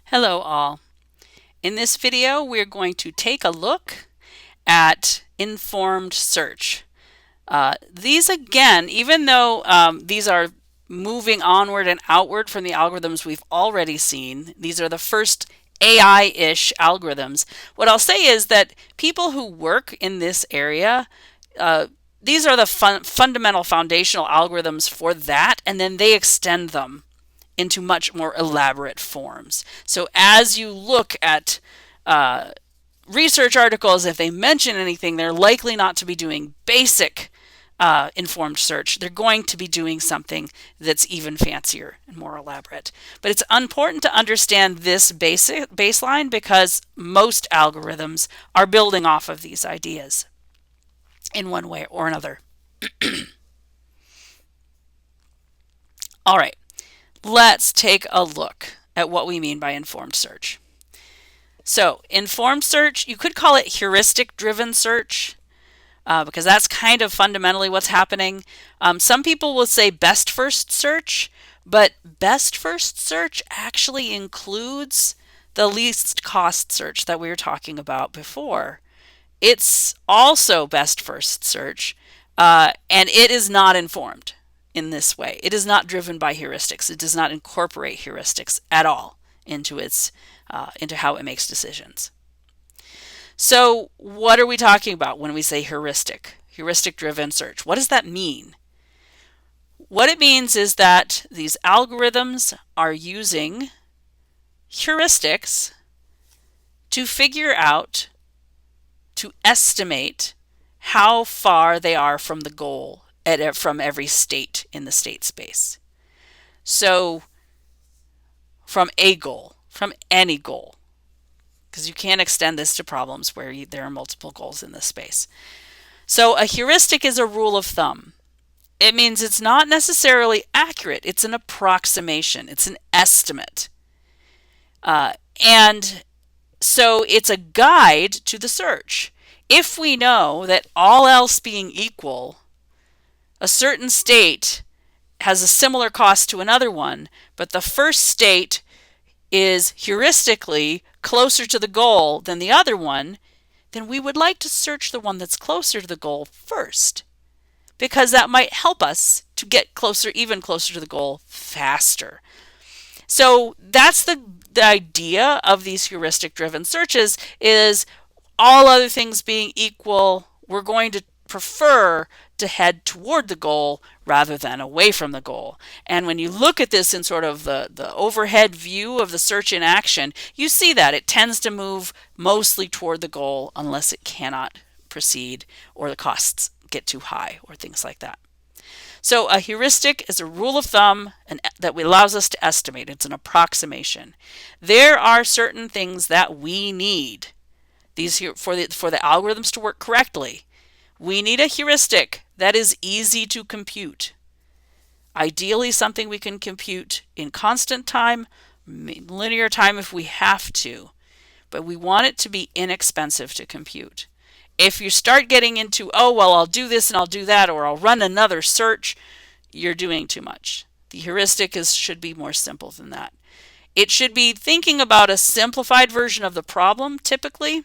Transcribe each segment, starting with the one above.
Hello all. In this video, we're going to take a look at informed search. These again, even though these are moving onward and outward from the algorithms we've already seen, these are the first AI-ish algorithms. What I'll say is that people who work in this area, these are the fundamental foundational algorithms for that, and then they extend them into much more elaborate forms. So as you look at research articles, if they mention anything, they're likely not to be doing basic informed search. They're going to be doing something that's even fancier and more elaborate. But it's important to understand this baseline because most algorithms are building off of these ideas in one way or another. All right. Let's take a look at what we mean by informed search. So, informed search, you could call it heuristic-driven search because that's kind of fundamentally what's happening. Some people will say best first search, but best first search actually includes the least cost search that we were talking about before. It's also best first search, and it is not informed in this way. It is not driven by heuristics. It does not incorporate heuristics at all into into how it makes decisions. So what are we talking about when we say heuristic-driven search? What does that mean? What it means is that these algorithms are using heuristics to figure out, to estimate how far they are from the goal from every state in the state space. So from a goal, from any goal, because you can't extend this to problems where there are multiple goals in this space. So a heuristic is a rule of thumb. It means it's not necessarily accurate. It's an approximation. It's an estimate. And so it's a guide to the search. If we know that all else being equal, a certain state has a similar cost to another one, but the first state is heuristically closer to the goal than the other one, then we would like to search the one that's closer to the goal first, because that might help us to get closer, even closer to the goal faster. So that's the idea of these heuristic-driven searches is all other things being equal, we're going to prefer to head toward the goal rather than away from the goal. And when you look at this in sort of the overhead view of the search in action, you see that it tends to move mostly toward the goal unless it cannot proceed or the costs get too high or things like that. So a heuristic is a rule of thumb that allows us to estimate. It's an approximation. There are certain things that we need for the algorithms to work correctly. We need a heuristic that is easy to compute. Ideally, something we can compute in constant time, linear time if we have to, but we want it to be inexpensive to compute. If you start getting into, oh, well, I'll do this and I'll do that, or I'll run another search, you're doing too much. The heuristic should be more simple than that. It should be thinking about a simplified version of the problem, typically,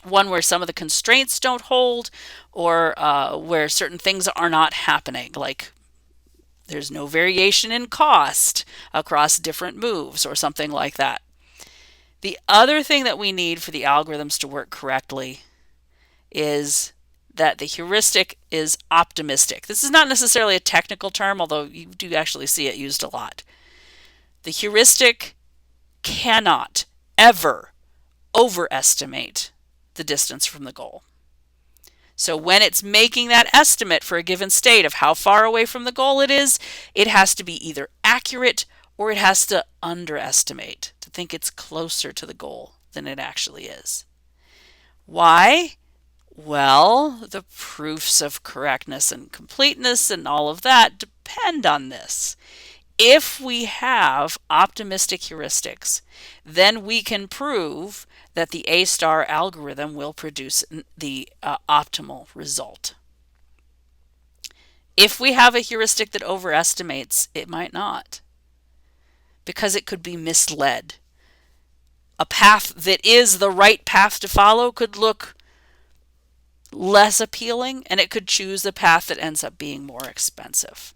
one where some of the constraints don't hold or where certain things are not happening, like there's no variation in cost across different moves or something like that. The other thing that we need for the algorithms to work correctly is that the heuristic is optimistic. This is not necessarily a technical term, although you do actually see it used a lot. The heuristic cannot ever overestimate the distance from the goal. So when it's making that estimate for a given state of how far away from the goal it is, it has to be either accurate or it has to underestimate, to think it's closer to the goal than it actually is. Why? Well, the proofs of correctness and completeness and all of that depend on this. If we have optimistic heuristics, then we can prove that the A-star algorithm will produce the optimal result. If we have a heuristic that overestimates, it might not, because it could be misled. a path that is the right path to follow could look less appealing, and it could choose a path that ends up being more expensive.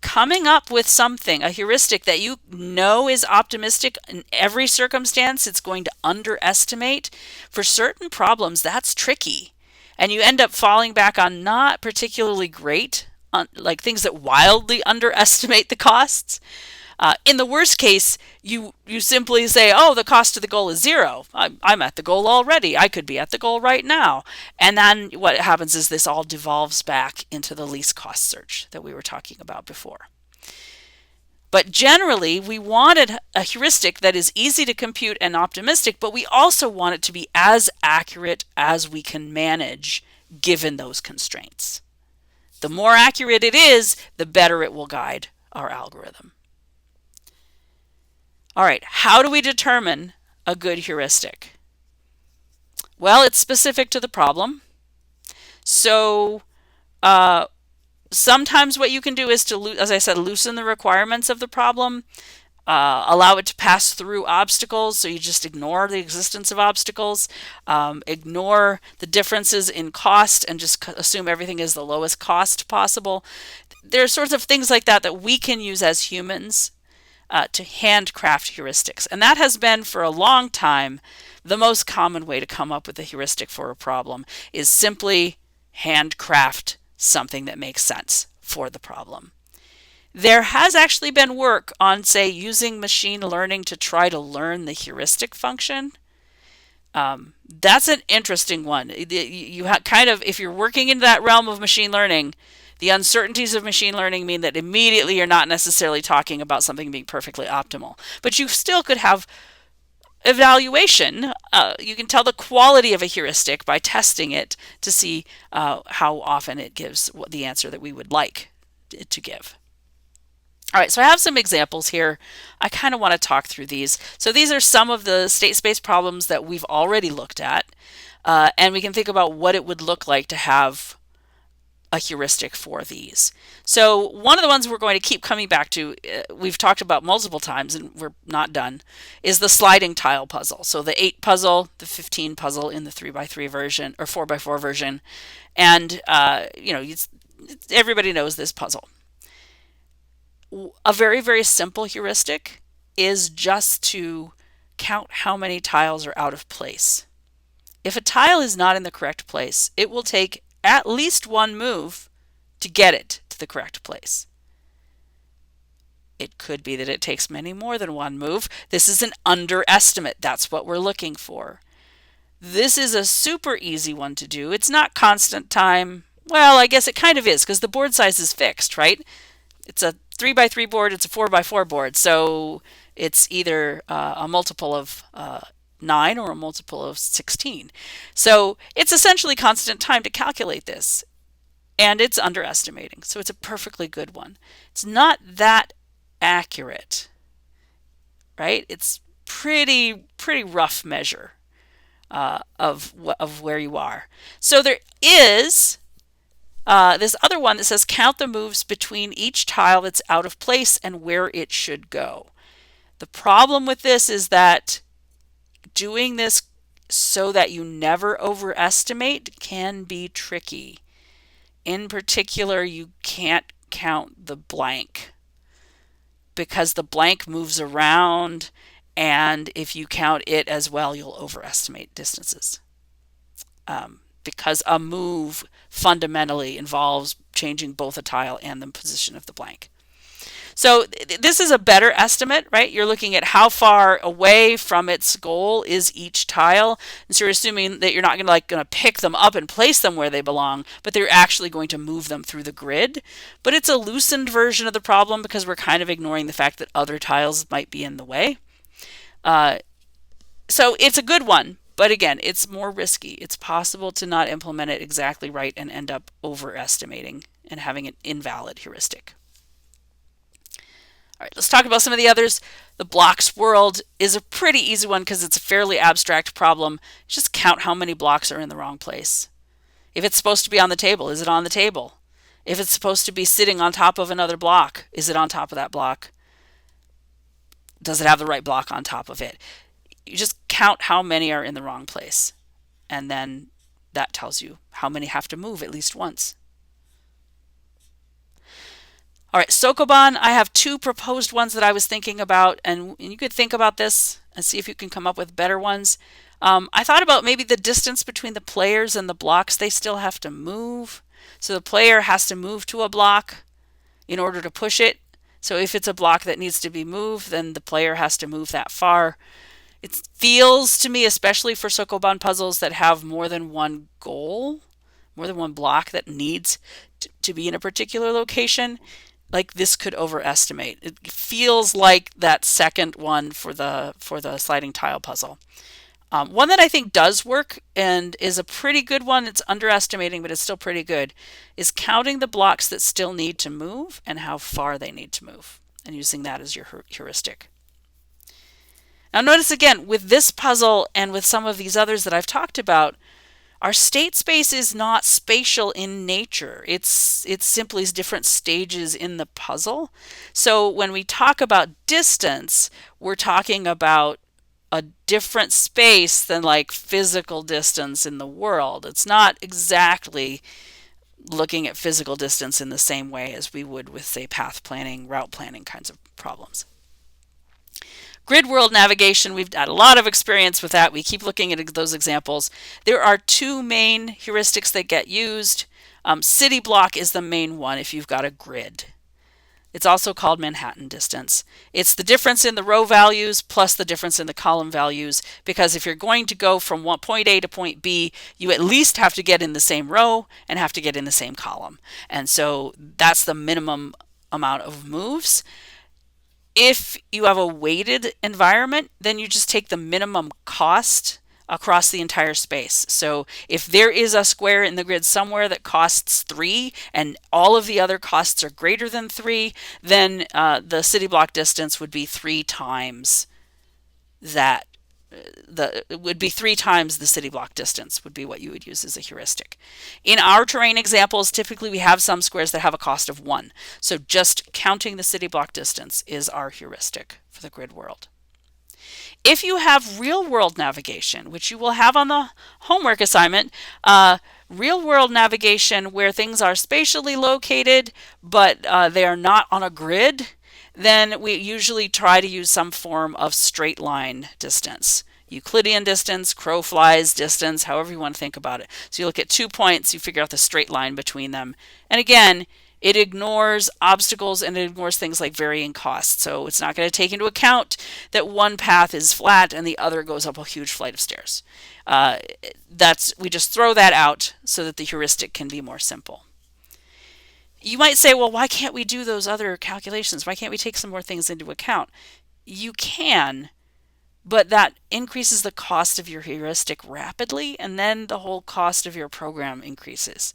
Coming up with something, a heuristic that you know is optimistic in every circumstance, it's going to underestimate, for certain problems, that's tricky. And you end up falling back on not particularly great, like things that wildly underestimate the costs. In the worst case, you simply say, oh, the cost of the goal is zero. I'm at the goal already. I could be at the goal right now. And then what happens is this all devolves back into the least cost search that we were talking about before. But generally, we wanted a heuristic that is easy to compute and optimistic, but we also want it to be as accurate as we can manage given those constraints. The more accurate it is, the better it will guide our algorithm. All right, how do we determine a good heuristic? Well, it's specific to the problem. So sometimes what you can do is to, as I said, loosen the requirements of the problem, allow it to pass through obstacles, so you just ignore the existence of obstacles, ignore the differences in cost and just assume everything is the lowest cost possible. There are sorts of things like that that we can use as humans to handcraft heuristics. And that has been for a long time the most common way to come up with a heuristic for a problem, is simply handcraft something that makes sense for the problem. There has actually been work on, say, using machine learning to try to learn the heuristic function. That's an interesting one. You kind of, if you're working in that realm of machine learning, the uncertainties of machine learning mean that immediately you're not necessarily talking about something being perfectly optimal. But you still could have evaluation. You can tell the quality of a heuristic by testing it to see how often it gives the answer that we would like it to give. All right, so I have some examples here. I kind of want to talk through these. So these are some of the state space problems that we've already looked at, and we can think about what it would look like to have a heuristic for these. So one of the ones we're going to keep coming back to, we've talked about multiple times and we're not done, is the sliding tile puzzle. So the 8 puzzle, the 15 puzzle in the 3x3 version or 4x4 version, and everybody knows this puzzle. A very, very simple heuristic is just to count how many tiles are out of place. If a tile is not in the correct place, it will take at least one move to get it to the correct place. It could be that it takes many more than one move. This is an underestimate. That's what we're looking for. This is a super easy one to do. It's not constant time. Well, I guess it kind of is because the board size is fixed, right? It's a 3x3 board, it's a 4x4 board. So it's either a multiple of 9 or a multiple of 16. So it's essentially constant time to calculate this, and it's underestimating. So it's a perfectly good one. It's not that accurate, right? It's pretty rough measure of where you are. So there is this other one that says count the moves between each tile that's out of place and where it should go. The problem with this is that doing this so that you never overestimate can be tricky. In particular, you can't count the blank because the blank moves around, and if you count it as well, you'll overestimate distances. Because a move fundamentally involves changing both a tile and the position of the blank. So this is a better estimate, right? You're looking at how far away from its goal is each tile. And so you're assuming that you're not going to pick them up and place them where they belong, but they're actually going to move them through the grid. But it's a loosened version of the problem because we're kind of ignoring the fact that other tiles might be in the way. So it's a good one, but again, it's more risky. It's possible to not implement it exactly right and end up overestimating and having an invalid heuristic. All right, let's talk about some of the others. The blocks world is a pretty easy one because it's a fairly abstract problem. Just count how many blocks are in the wrong place. If it's supposed to be on the table, is it on the table? If it's supposed to be sitting on top of another block, is it on top of that block? Does it have the right block on top of it? You just count how many are in the wrong place, and then that tells you how many have to move at least once. All right, Sokoban, I have two proposed ones that I was thinking about, and you could think about this and see if you can come up with better ones. I thought about maybe the distance between the players and the blocks they still have to move. So the player has to move to a block in order to push it. So if it's a block that needs to be moved, then the player has to move that far. It feels to me, especially for Sokoban puzzles that have more than one goal, more than one block that needs to be in a particular location, like this could overestimate. It feels like that second one for the sliding tile puzzle. One that I think does work and is a pretty good one, it's underestimating, but it's still pretty good, is counting the blocks that still need to move and how far they need to move, and using that as your heuristic. Now notice again, with this puzzle and with some of these others that I've talked about, our state space is not spatial in nature. It's simply different stages in the puzzle. So when we talk about distance, we're talking about a different space than like physical distance in the world. It's not exactly looking at physical distance in the same way as we would with, say, path planning, route planning kinds of problems. Grid world navigation, we've had a lot of experience with that. We keep looking at those examples. There are two main heuristics that get used. City block is the main one if you've got a grid. It's also called Manhattan distance. It's the difference in the row values plus the difference in the column values, because if you're going to go from point A to point B, you at least have to get in the same row and have to get in the same column. And so that's the minimum amount of moves. If you have a weighted environment, then you just take the minimum cost across the entire space. So if there is a square in the grid somewhere that costs 3 and all of the other costs are greater than 3, then the city block distance would be 3 times that. It would be 3 times the city block distance would be what you would use as a heuristic. In our terrain examples, typically we have some squares that have a cost of 1. So just counting the city block distance is our heuristic for the grid world. If you have real world navigation, which you will have on the homework assignment, real world navigation where things are spatially located but they are not on a grid, then we usually try to use some form of straight line distance. Euclidean distance, crow flies distance, however you want to think about it. So you look at 2 points, you figure out the straight line between them. And again, it ignores obstacles and it ignores things like varying costs. So it's not going to take into account that one path is flat and the other goes up a huge flight of stairs. We just throw that out so that the heuristic can be more simple. You might say, well, why can't we do those other calculations? Why can't we take some more things into account? You can, but that increases the cost of your heuristic rapidly, and then the whole cost of your program increases.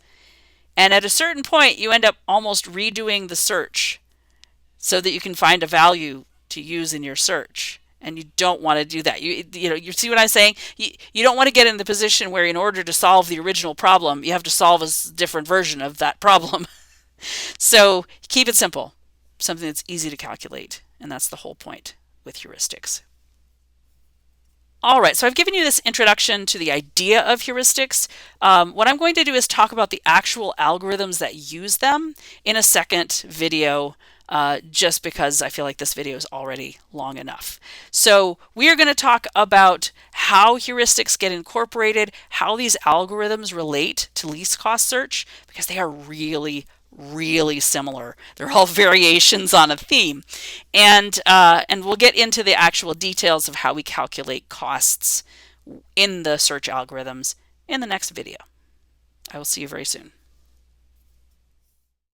And at a certain point, you end up almost redoing the search so that you can find a value to use in your search. And you don't want to do that. You see what I'm saying? You don't want to get in the position where in order to solve the original problem, you have to solve a different version of that problem. So keep it simple, something that's easy to calculate. And that's the whole point with heuristics. All right, so I've given you this introduction to the idea of heuristics. What I'm going to do is talk about the actual algorithms that use them in a second video, just because I feel like this video is already long enough. So we are going to talk about how heuristics get incorporated, how these algorithms relate to least cost search, because they are really similar. They're all variations on a theme. And we'll get into the actual details of how we calculate costs in the search algorithms in the next video. I will see you very soon.